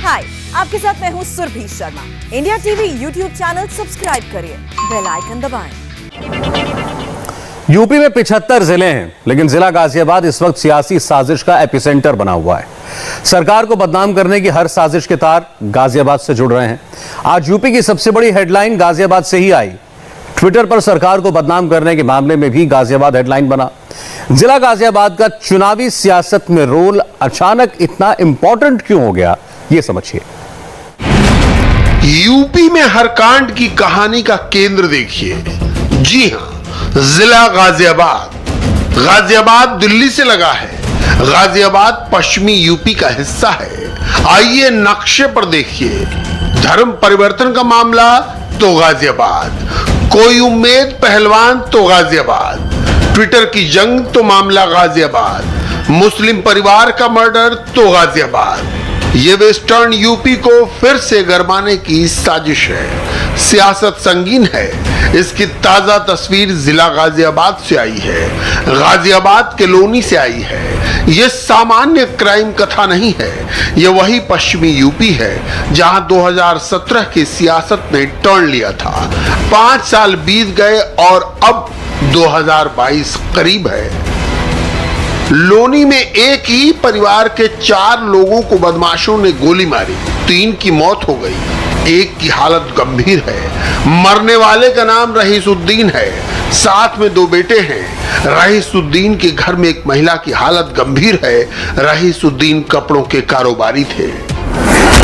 हाय, आपके साथ मैं हूँ Surabhi Sharma. India TV YouTube channel subscribe करिए, बेल आइकन दबाएं। यूपी में 75 जिले हैं, लेकिन जिला गाजियाबाद इस वक्त सियासी साजिश का एपिसेंटर बना हुआ है। सरकार को बदनाम करने की हर साजिश के तार गाजियाबाद से जुड़ रहे हैं। आज यूपी की सबसे बड़ी हेडलाइन गाजियाबाद से ही आई। ट्विटर पर सरकार को बदनाम करने के मामले में भी गाजियाबाद हेडलाइन बना। जिला गाजियाबाद का चुनावी सियासत में रोल अचानक इतना इंपॉर्टेंट क्यों हो गया, ये समझिए। यूपी में हर कांड की कहानी का केंद्र देखिए। जी हां, जिला गाजियाबाद। गाजियाबाद दिल्ली से लगा है। गाजियाबाद पश्चिमी यूपी का हिस्सा है। आइए नक्शे पर देखिए। धर्म परिवर्तन का मामला तो गाजियाबाद, कोई उम्मीद पहलवान तो गाजियाबाद, ट्विटर की जंग तो मामला गाजियाबाद, मुस्लिम परिवार का मर्डर तो गाजियाबाद। ये वेस्टर्न यूपी को फिर से गरमाने की साजिश है। सियासत संगीन है। इसकी ताजा तस्वीर जिला गाजियाबाद से आई है। गाजियाबाद के लोनी से आई है। ये सामान्य क्राइम कथा नहीं है। ये वही पश्चिमी यूपी है जहां 2017 की सियासत ने टर्न लिया था। 5 साल बीत गए और अब 2022 करीब है। लोनी में एक ही परिवार के 4 लोगों को बदमाशों ने गोली मारी। 3 की मौत हो गई, एक की हालत गंभीर है। मरने वाले का नाम रहीसुद्दीन है। साथ में 2 बेटे हैं। रहीसुद्दीन के घर में एक महिला की हालत गंभीर है। रहीसुद्दीन कपड़ों के कारोबारी थे।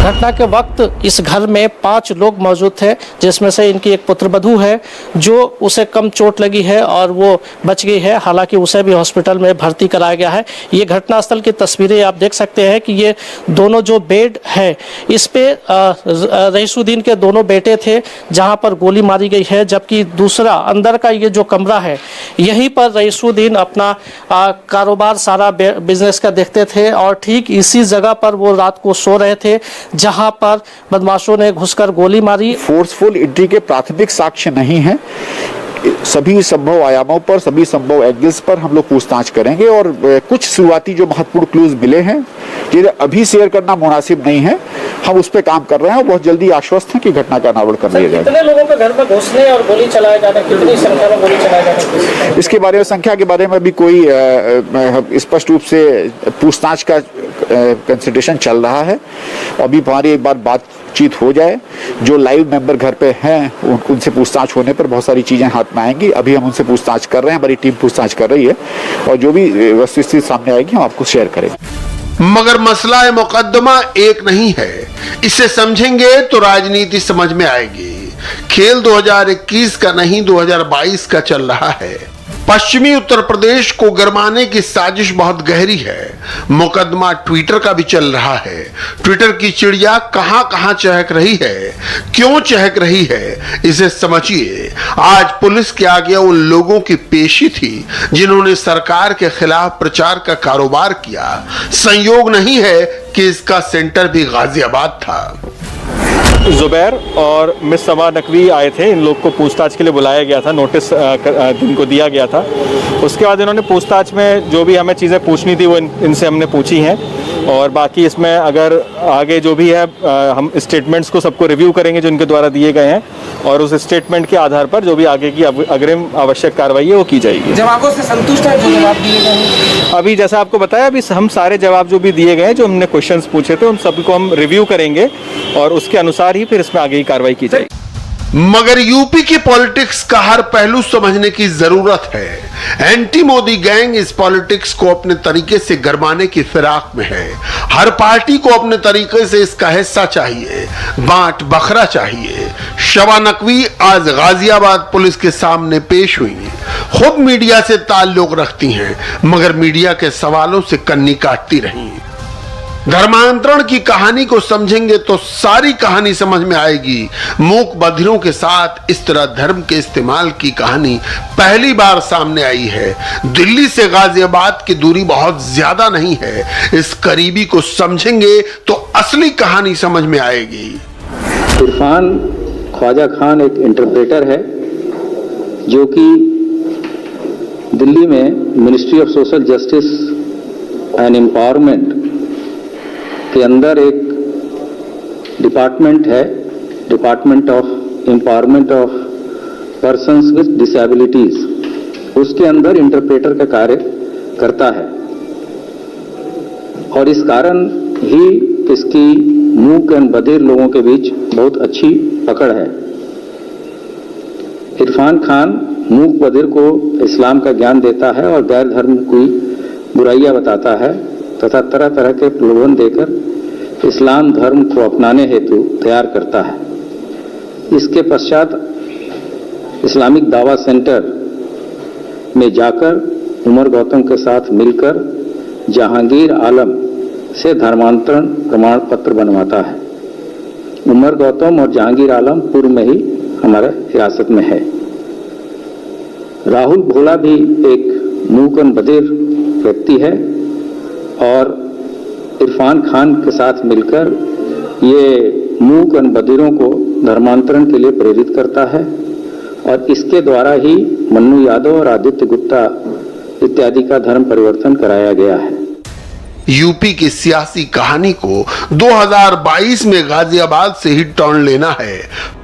घटना के वक्त इस घर में 5 लोग मौजूद थे, जिसमें से इनकी एक पुत्रवधू है जो उसे कम चोट लगी है और वो बच गई है। हालांकि उसे भी हॉस्पिटल में भर्ती कराया गया है। ये घटनास्थल की तस्वीरें आप देख सकते हैं कि ये दोनों जो बेड है, इस पे रहीसुद्दीन के 2 बेटे थे जहां पर गोली मारी गई है, जबकि दूसरा अंदर का ये जो कमरा है, यहीं पर रहीसुद्दीन अपना कारोबार सारा बिजनेस का देखते थे और ठीक इसी जगह पर वो रात को सो रहे थे जहां पर बदमाशों ने घुसकर गोली मारी। फोर्सफुल एंट्री के प्राथमिक साक्ष्य नहीं है। सभी संभव आयामों पर, सभी संभव एंगल्स पर हम लोग पूछताछ करेंगे और कुछ शुरुआती जो महत्वपूर्ण क्लूज मिले हैं, जिन्हें अभी शेयर करना मुनासिब नहीं है, हम उस पर काम कर रहे हैं और बहुत जल्दी आश्वस्त हैं कि घटना का अनावरण कर लिया जाएगा। कितने लोगों के घर में घुसने और गोली चलाए जाने, कितनी संख्या में गोली चलाए जाने, इसके बारे में, संख्या के बारे में अभी कोई स्पष्ट रूप से पूछताछ का कंसिडरेशन चल रहा है। अभी हमारी एक बार बातचीत हो जाए, जो लाइव मेंबर घर पे हैं उनसे पूछताछ होने पर बहुत सारी चीजें हाथ में आएंगी। अभी हम उनसे पूछताछ कर रहे हैं, हमारी टीम पूछताछ कर रही है और जो भी वस्तुस्थिति सामने आएगी हम आपको शेयर करेंगे। मगर मसला मुकदमा एक नहीं है। इसे समझेंगे तो राजनीति समझ में आएगी। खेल 2021 का नहीं 2022 का चल रहा है। पश्चिमी उत्तर प्रदेश को गरमाने की साजिश बहुत गहरी है। मुकदमा ट्विटर का भी चल रहा है। ट्विटर की चिड़िया कहां कहां चहक रही है, क्यों चहक रही है, इसे समझिए। आज पुलिस के आगे उन लोगों की पेशी थी जिन्होंने सरकार के खिलाफ प्रचार का कारोबार किया। संयोग नहीं है कि इसका सेंटर भी गाजियाबाद था। जुबैर और मिस समा नकवी आए थे। इन लोग को पूछताछ के लिए बुलाया गया था, नोटिस इनको दिया गया था। उसके बाद इन्होंने पूछताछ में जो भी हमें चीज़ें पूछनी थी वो इनसे हमने पूछी हैं और बाकी इसमें अगर आगे जो भी है हम स्टेटमेंट्स को सबको रिव्यू करेंगे जो इनके द्वारा दिए गए हैं और उस स्टेटमेंट के आधार पर जो भी आगे की अग्रिम आवश्यक कार्रवाई है वो की जाएगी। जवाबों से संतुष्ट है जो जवाब दिए गए हैं? अभी जैसा आपको बताया, अभी हम सारे जवाब जो भी दिए गए हैं, जो हमने क्वेश्चंस पूछे थे, उन सभी को हम रिव्यू करेंगे और उसके अनुसार ही फिर इसमें आगे की कार्रवाई की जाएगी। मगर यूपी की पॉलिटिक्स का हर पहलू समझने की जरूरत है। एंटी मोदी गैंग इस पॉलिटिक्स को अपने तरीके से गरमाने की फिराक में है। हर पार्टी को अपने तरीके से इसका हिस्सा चाहिए, बांट बखरा चाहिए। शबा नकवी आज गाजियाबाद पुलिस के सामने पेश हुई। खुद मीडिया से ताल्लुक रखती हैं, मगर मीडिया के सवालों से कन्नी काटती रही। धर्मांतरण की कहानी को समझेंगे तो सारी कहानी समझ में आएगी। मूक बधिरों के साथ इस तरह धर्म के इस्तेमाल की कहानी पहली बार सामने आई है। दिल्ली से गाजियाबाद की दूरी बहुत ज्यादा नहीं है। इस करीबी को समझेंगे तो असली कहानी समझ में आएगी। इरफान ख्वाजा खान एक इंटरप्रेटर है जो कि दिल्ली में ministry of social justice and empowerment के अंदर एक डिपार्टमेंट है department of empowerment of persons with disabilities, उसके अंदर इंटरप्रेटर का कार्य करता है और इस कारण ही इसकी मूक एंड बधिर लोगों के बीच बहुत अच्छी पकड़ है। इरफान खान मूक बधिर को इस्लाम का ज्ञान देता है और गैर धर्म की बुराइयां बताता है तथा तरह तरह के प्रलोभन देकर इस्लाम धर्म को अपनाने हेतु तैयार करता है। इसके पश्चात इस्लामिक दावा सेंटर में जाकर उमर गौतम के साथ मिलकर जहांगीर आलम से धर्मांतरण प्रमाण पत्र बनवाता है। उमर गौतम और जहांगीर आलम पूर्व में ही हमारे हिरासत में है। राहुल भोला भी एक मूकन बधिर व्यक्ति है और इरफान खान के साथ मिलकर ये मूकन बधिरों को धर्मांतरण के लिए प्रेरित करता है और इसके द्वारा ही मन्नू यादव और आदित्य गुप्ता इत्यादि का धर्म परिवर्तन कराया गया है। यूपी की सियासी कहानी को 2022 में गाजियाबाद से ही टर्न लेना है,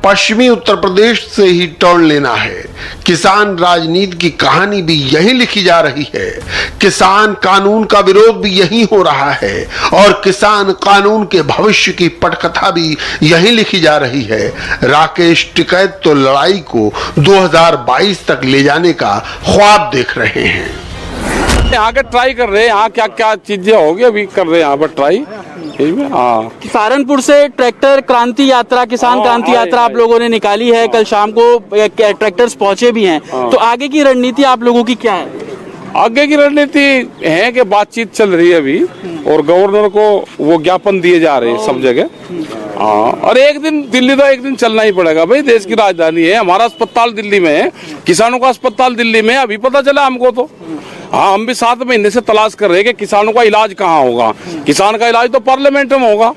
पश्चिमी उत्तर प्रदेश से ही टर्न लेना है। किसान राजनीति की कहानी भी यही लिखी जा रही है। किसान कानून का विरोध भी यही हो रहा है और किसान कानून के भविष्य की पटकथा भी यही लिखी जा रही है। राकेश टिकैत तो लड़ाई को 2022 तक ले जाने का ख्वाब देख रहे हैं। यहाँ के ट्राई कर रहे हैं, यहाँ क्या क्या चीजें होगी अभी कर रहे हैं यहाँ पर ट्राई। हाँ, सहारनपुर से ट्रैक्टर क्रांति यात्रा, किसान क्रांति यात्रा आप लोगों ने निकाली है। कल शाम को ट्रैक्टर्स पहुंचे भी हैं, तो आगे की रणनीति आप लोगों की क्या है? आगे की रणनीति है कि बातचीत चल रही है अभी और गवर्नर को वो ज्ञापन दिए जा रहे हैं सब जगह। हाँ, और एक दिन दिल्ली तो एक दिन चलना ही पड़ेगा भाई, देश की राजधानी है। हमारा अस्पताल दिल्ली में है, किसानों का अस्पताल दिल्ली में है, अभी पता चला हमको तो। हाँ, हम भी 7 महीने से तलाश कर रहे हैं कि किसानों का इलाज कहाँ होगा। किसान का इलाज तो पार्लियामेंट में होगा,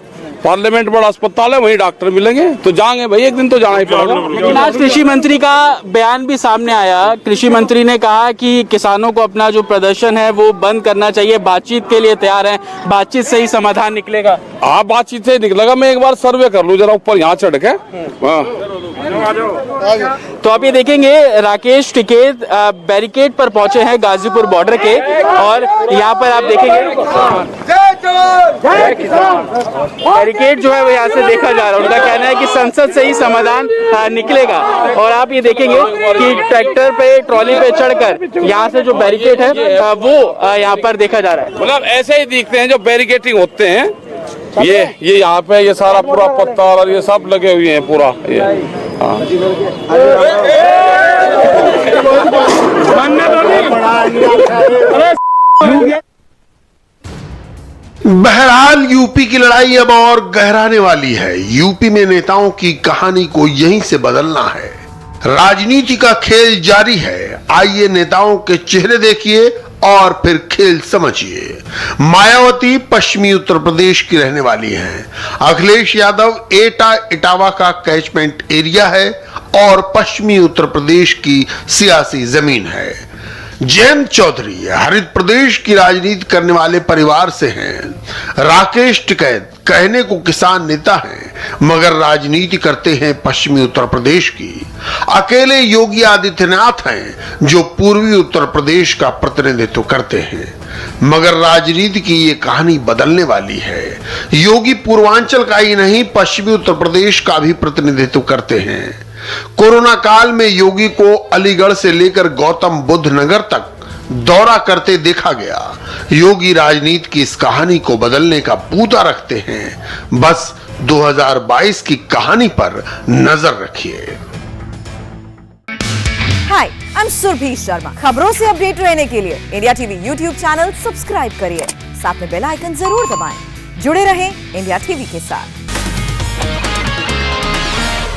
पार्लियामेंट बड़ा अस्पताल है, वहीं डॉक्टर मिलेंगे, तो जाएंगे भाई, एक दिन तो जाना ही पड़ेगा। लेकिन आज कृषि मंत्री का बयान भी सामने आया। कृषि मंत्री ने कहा कि किसानों को अपना जो प्रदर्शन है वो बंद करना चाहिए, बातचीत के लिए तैयार है, बातचीत से ही समाधान निकलेगा। हाँ, बातचीत से निकलेगा। मैं एक बार सर्वे कर लूँ जरा ऊपर यहाँ चढ़ के। तो आप ये देखेंगे राकेश टिकैत बैरिकेड पर पहुंचे हैं गाजीपुर बॉर्डर के, और यहाँ पर आप देखेंगे बैरिकेड जो है वो यहाँ से देखा जा रहा है। उनका कहना है कि संसद से ही समाधान निकलेगा। और आप ये देखेंगे कि ट्रैक्टर पे, ट्रॉली पे चढ़कर यहाँ से जो बैरिकेड है वो यहाँ पर देखा जा रहा है। मतलब ऐसे ही दिखते हैं जो बैरिकेडिंग होते हैं। ये यहाँ पे ये सारा पूरा पत्थर और ये सब लगे हुए हैं पूरा ये। हाँ। बहरहाल यूपी की लड़ाई अब और गहराने वाली है। यूपी में नेताओं की कहानी को यहीं से बदलना है। राजनीति का खेल जारी है। आइए नेताओं के चेहरे देखिए और फिर खेल समझिए। मायावती पश्चिमी उत्तर प्रदेश की रहने वाली हैं। अखिलेश यादव एटा इटावा का कैचमेंट एरिया है और पश्चिमी उत्तर प्रदेश की सियासी जमीन है। जयंत चौधरी हरित प्रदेश की राजनीति करने वाले परिवार से हैं। राकेश टिकैत कहने को किसान नेता हैं मगर राजनीति करते हैं पश्चिमी उत्तर प्रदेश की। अकेले योगी आदित्यनाथ हैं जो पूर्वी उत्तर प्रदेश का प्रतिनिधित्व करते हैं, मगर राजनीति की ये कहानी बदलने वाली है। योगी पूर्वांचल का ही नहीं पश्चिमी उत्तर प्रदेश का भी प्रतिनिधित्व करते हैं। कोरोना काल में योगी को अलीगढ़ से लेकर गौतम बुद्ध नगर तक दौरा करते देखा गया। योगी राजनीति की इस कहानी को बदलने का पूता रखते हैं। बस 2022 की कहानी पर नजर रखिए। हाय, आई एम सुरभि शर्मा। खबरों से अपडेट रहने के लिए India TV YouTube channel subscribe करिए, साथ में बेल आइकन जरूर दबाएं। जुड़े रहें इंडिया टीवी के साथ।